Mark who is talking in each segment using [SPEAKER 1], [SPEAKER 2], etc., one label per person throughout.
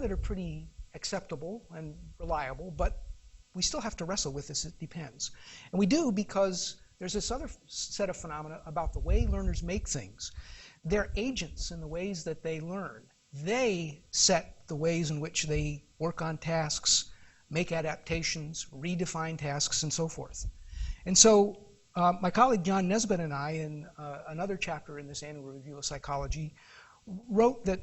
[SPEAKER 1] that are pretty acceptable and reliable, but we still have to wrestle with this, it depends. And we do because there's this other set of phenomena about the way learners make things. They're agents in the ways that they learn. They set the ways in which they work on tasks, make adaptations, redefine tasks, and so forth. And so my colleague John Nesbitt and I, in another chapter in this annual review of psychology, wrote that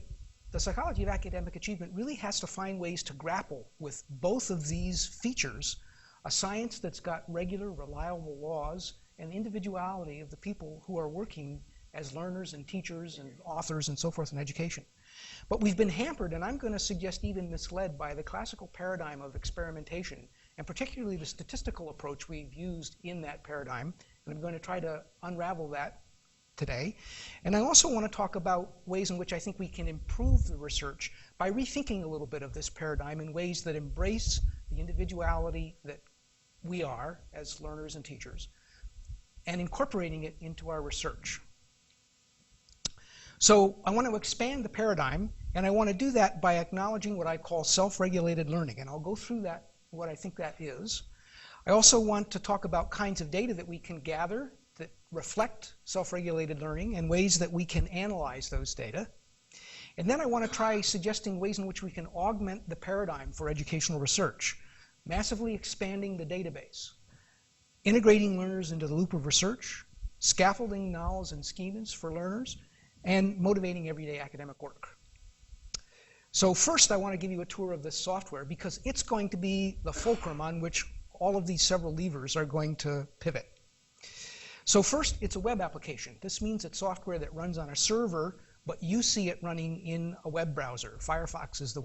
[SPEAKER 1] the psychology of academic achievement really has to find ways to grapple with both of these features, a science that's got regular, reliable laws, and the individuality of the people who are working as learners and teachers and authors and so forth in education. But we've been hampered, and I'm going to suggest even misled, by the classical paradigm of experimentation, and particularly the statistical approach we've used in that paradigm. And I'm going to try to unravel that today. And I also want to talk about ways in which I think we can improve the research by rethinking a little bit of this paradigm in ways that embrace the individuality that we are as learners and teachers, and incorporating it into our research. So I want to expand the paradigm, and I want to do that by acknowledging what I call self-regulated learning, and I'll go through that, what I think that is. I also want to talk about kinds of data that we can gather that reflect self-regulated learning and ways that we can analyze those data. And then I want to try suggesting ways in which we can augment the paradigm for educational research, massively expanding the database, integrating learners into the loop of research, scaffolding knowledge and schemas for learners, and motivating everyday academic work. So first I want to give you a tour of this software because it's going to be the fulcrum on which all of these several levers are going to pivot. So first, it's a web application. This means it's software that runs on a server, but you see it running in a web browser. Firefox is the